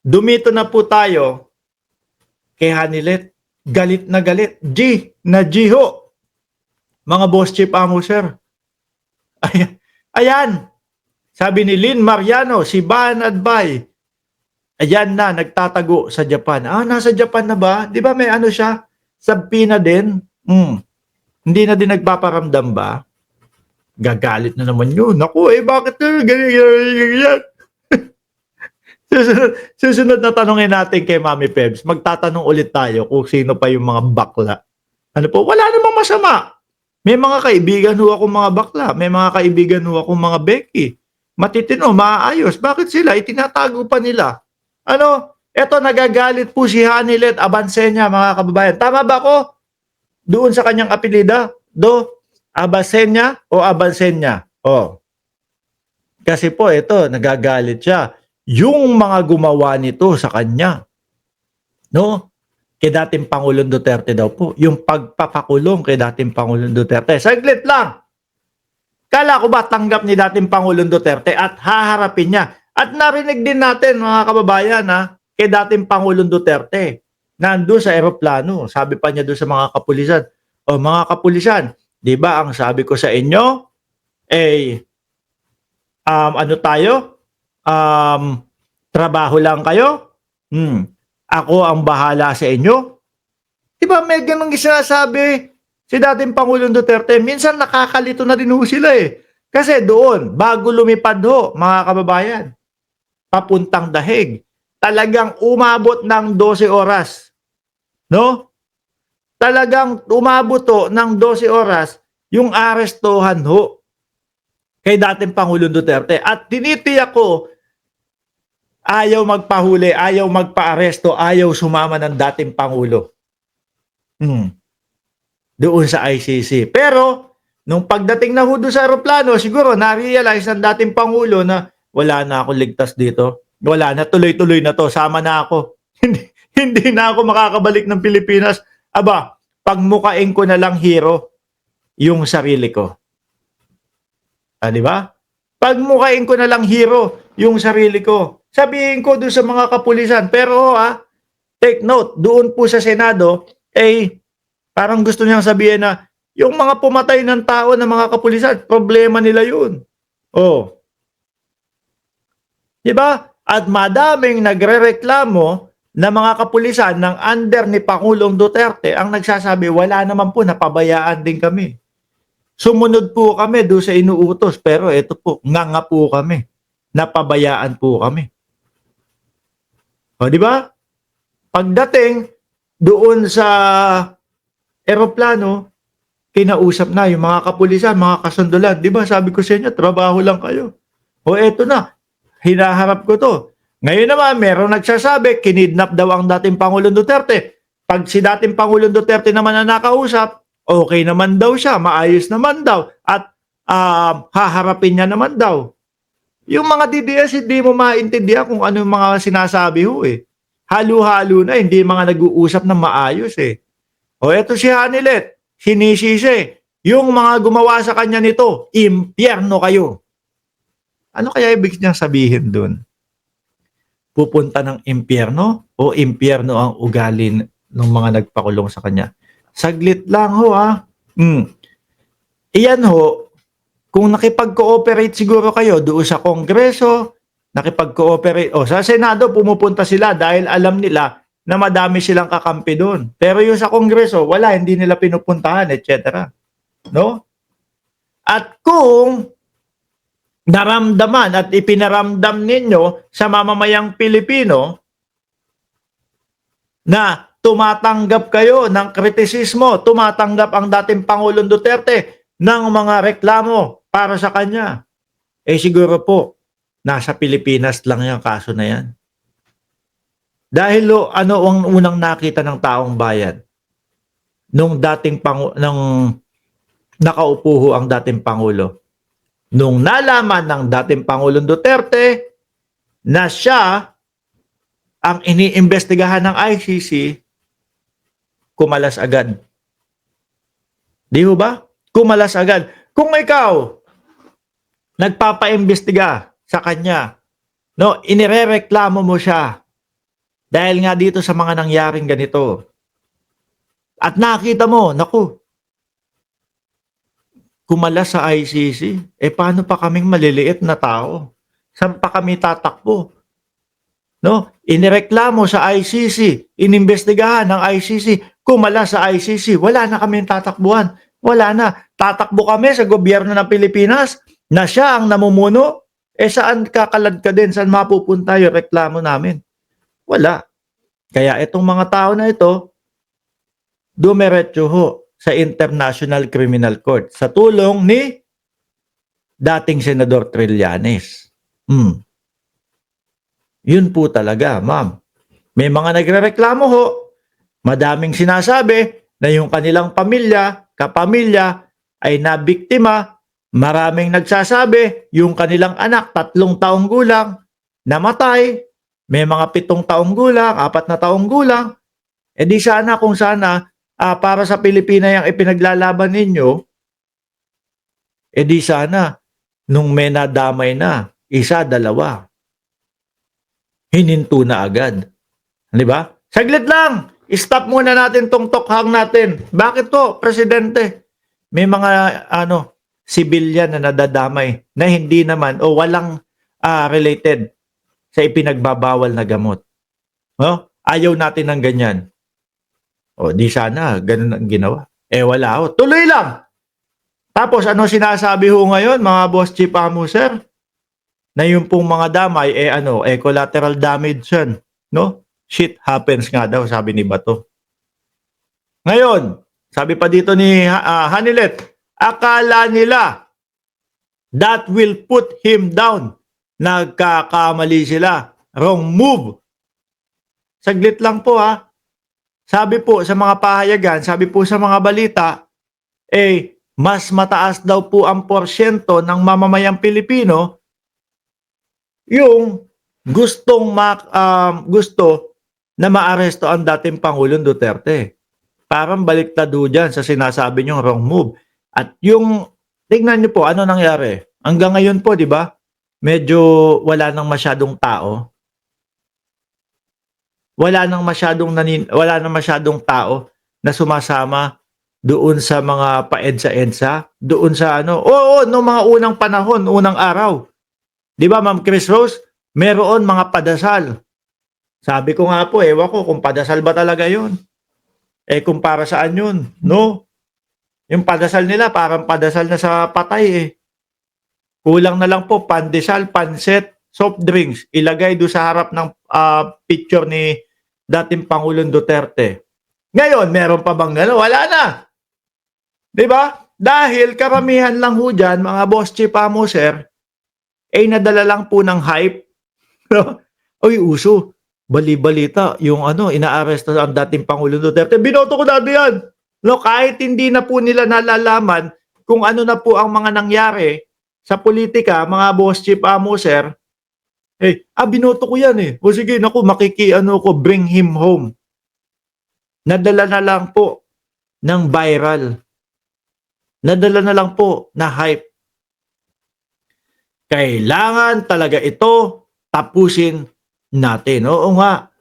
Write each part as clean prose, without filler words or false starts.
Dumito na po tayo kay Hanilet. Galit na galit. G na G ho. Mga boss chief amo sir. Ayan. Sabi ni Lynn Mariano, si Ban Adbay. Ayan na, nagtatago sa Japan. Nasa Japan na ba? Di ba may ano siya? Sabpina din. Hindi na din nagpaparamdam ba? Gagalit na naman yun. Naku, bakit na ganyan? Susunod na tanongin natin kay Mami Pebs. Magtatanong ulit tayo kung sino pa yung mga bakla. Ano po? Wala namang masama. May mga kaibigan ho akong mga bakla. May mga kaibigan ho akong mga Becky. Matitino, maayos. Bakit sila? Itinatago pa nila. Ano? Eto, nagagalit po si Hanilet Abansenya, mga kababayan. Tama ba ako? Doon sa kanyang apelida? Abasenya o Abansenya? Kasi po, ito, nagagalit siya. Yung mga gumawa nito sa kanya, no? Kay dating Pangulong Duterte daw po. Yung pagpapakulong kay dating Pangulong Duterte. Saglit lang. Kala ko ba tanggap ni dating Pangulong Duterte at haharapin niya? At narinig din natin, mga kababayan, kay dating Pangulong Duterte. Nandun sa eroplano. Sabi pa niya doon sa mga kapulisan, mga kapulisan, di ba ang sabi ko sa inyo, ano tayo? Trabaho lang kayo? Ako ang bahala sa inyo? Diba may ganung sinasabi si dating Pangulong Duterte? Minsan nakakalito na din ho sila eh. Kasi doon, bago lumipad ho, mga kababayan, papuntang Dahig, talagang umabot ng 12 oras. No? Talagang umabot ho ng 12 oras yung arestuhan ho kay dating Pangulong Duterte. At tinitiyak ko, ayaw magpahuli, ayaw magpa-aresto, ayaw sumama ng dating Pangulo. Doon sa ICC. Pero, nung pagdating na ho doon sa aeroplano, siguro na-realize ng dating Pangulo na wala na ako ligtas dito. Wala na, tuloy-tuloy na to. Sama na ako. Hindi na ako makakabalik ng Pilipinas. Aba, pagmukain ko na lang hero yung sarili ko. Di ba? Pagmukain ko na lang hero yung sarili ko. Sabihin ko doon sa mga kapulisan. Pero take note, doon po sa Senado, parang gusto niyang sabihin na yung mga pumatay ng tao ng mga kapulisan, problema nila yun. Di ba? At madaming nagrereklamo na mga kapulisan ng under ni Pangulong Duterte ang nagsasabi, wala naman po, napabayaan din kami. Sumunod po kami doon sa inuutos, pero ito po, nga po kami. Napabayaan po kami. Di ba? Pagdating doon sa eroplano, kinausap na yung mga kapulisan, mga kasundulan. Di ba? Sabi ko sa inyo, trabaho lang kayo. Eto na. Hinaharap ko to. Ngayon naman, meron nagsasabi, kinidnap daw ang dating Pangulong Duterte. Pag si dating Pangulong Duterte naman na nakausap, okay naman daw siya, maayos naman daw, at haharapin niya naman daw. Yung mga DDS, hindi mo maintindihan kung ano yung mga sinasabi ho eh. Halo-halo na, hindi mga nag-uusap na maayos eh. Eto si Hanilet, sinisisi. Yung mga gumawa sa kanya nito, impyerno kayo. Ano kaya ibig niyang sabihin dun? Pupunta ng impyerno o impyerno ang ugali ng mga nagpakulong sa kanya? Saglit lang ho Iyan ho, kung nakipag-cooperate siguro kayo doon sa Kongreso, nakipag-cooperate, sa Senado pumupunta sila dahil alam nila na madami silang kakampi doon. Pero yung sa Kongreso, wala, hindi nila pinupuntahan, etc. No? At kung naramdaman at ipinaramdam ninyo sa mamamayang Pilipino na tumatanggap kayo ng kritisismo, tumatanggap ang dating Pangulong Duterte ng mga reklamo para sa kanya, siguro po, nasa Pilipinas lang yung kaso na yan. Dahil ano ang unang nakita ng taong bayan nung nakaupo ho ang dating Pangulo? Nung nalaman ng dating Pangulong Duterte na siya ang iniimbestigahan ng ICC, kumalas agad. Di ho ba? Kumalas agad. Kung ikaw, nagpapaimbestiga sa kanya, inirereklamo mo siya, Dahil nga dito sa mga nangyaring ganito. At nakita mo, naku, kumalas sa ICC. Paano pa kaming maliliit na tao? Saan pa kami tatakbo? No? Inireklamo sa ICC, inimbestigahan ng ICC, kumalas sa ICC, wala na kaming tatakbuhan. Wala na. Tatakbo kami sa gobyerno ng Pilipinas na siya ang namumuno. Saan kakalad ka din? Saan mapupunta yung reklamo namin? Wala. Kaya itong mga tao na ito, dumiretso ho sa International Criminal Court sa tulong ni dating Senador Trillanes. Yun po talaga, ma'am. May mga nagrereklamo ho, madaming sinasabi na yung kanilang pamilya, kapamilya ay nabiktima. Maraming nagsasabi yung kanilang anak, 3 taong gulang, namatay. May mga 7 taong gulang, 4 na taong gulang. Di sana kung sana para sa Pilipina yung ipinaglalaban ninyo, di sana nung may nadamay na, 1, 2, hininto na agad. Di ba? Saglit lang! Stop muna natin tong tokhang natin. Bakit to, Presidente? May mga civilian na nadadamay na hindi naman o walang related sa ipinagbabawal na gamot. No? Ayaw natin ng ganyan. Di sana, ganun ang ginawa. Wala ho. Tuloy lang! Tapos ano sinasabi ho ngayon, mga boss chief amuser? Na yung pong mga damay, collateral damage yan. No? Shit happens nga daw, sabi ni Bato. Ngayon, sabi pa dito ni Hanilet, akala nila that will put him down. Nagkakamali sila. Wrong move. Saglit lang po ha. Sabi po sa mga pahayagan, sabi po sa mga balita, mas mataas daw po ang porsyento ng mamamayang Pilipino yung gusto na maaresto ang dating Pangulong Duterte. Parang baliktad dyan sa sinasabi niyong wrong move. At yung, tingnan niyo po, ano nangyari? Hanggang ngayon po, di ba? Medyo wala nang masyadong tao. Wala nang masyadong tao na sumasama doon sa mga paedsa-edsa, doon sa no mga unang panahon, unang araw. 'Di ba, Ma'am Chris Rose? Meron mga padasal. Sabi ko nga po, ewan ko kung padasal ba talaga 'yon. Kung para saan 'yun? No. Yung padasal nila parang padasal na sa patay Kulang na lang po pandesal, panset, soft drinks ilagay do sa harap ng picture ni dating Pangulong Duterte. Ngayon, meron pa bang gano'n? Wala na. 'Di ba? Dahil karamihan lang ho dyan, mga boss chief amuser, nadala lang po ng hype. Oy, uso. Bali-balita, yung inaaresto ang dating Pangulong Duterte. Binoto ko dati yan. No, kahit hindi na po nila nalalaman kung ano na po ang mga nangyari sa politika, mga boss chief amuser, binoto ko yan O sige, naku, ko, bring him home. Nadala na lang po ng viral. Nadala na lang po na hype. Kailangan talaga ito tapusin natin. Oo nga.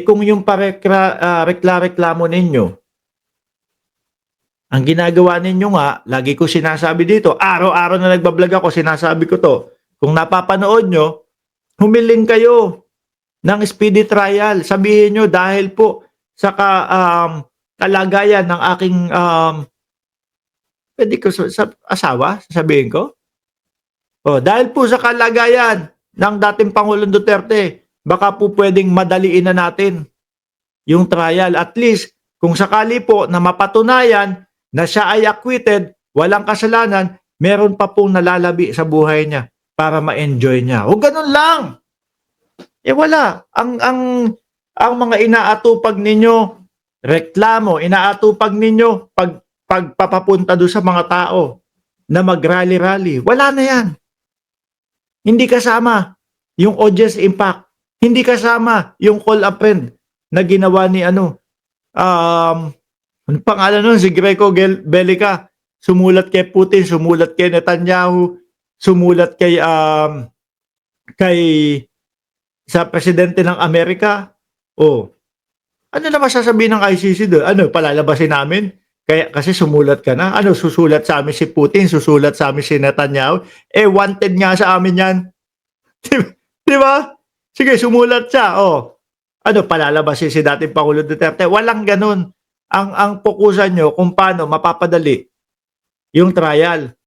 Kung yung reklamo ninyo, ang ginagawa ninyo nga, lagi ko sinasabi dito, araw-araw na nagbablog ako, sinasabi ko to, kung napapanood nyo, humiling kayo ng speedy trial. Sabihin nyo dahil po sa kalagayan ng aking pwede ko sa asawa, sasabihin ko. Dahil po sa kalagayan ng dating Pangulong Duterte, baka po pwedeng madaliin na natin yung trial. At least, kung sakali po na mapatunayan na siya ay acquitted, walang kasalanan, meron pa pong nalalabi sa buhay niya para ma-enjoy niya. O ganun lang. Wala. Ang mga inaatupag ninyo, reklamo, inaatupag ninyo, pagpapapunta doon sa mga tao na mag-rally-rally. Wala na yan. Hindi kasama yung audience impact. Hindi kasama yung call a friend na ginawa ni ano pangalan nun, si Greco Bellica. Sumulat kay Putin, sumulat kay Netanyahu, sumulat kay sa presidente ng Amerika. Oh, ano naman sasabihin ng ICC do'n? Ano, palalabasin namin? Kaya kasi sumulat ka na. Ano, susulat sa amin si Putin, susulat sa amin si Netanyahu, eh, wanted nga sa amin 'yan. 'Di 'di ba? Sige, sumulat siya, oh. Ano, palalabasin si dating Pangulo Duterte? Walang gano'n. Ang fokusan niyo kung paano mapapadali yung trial.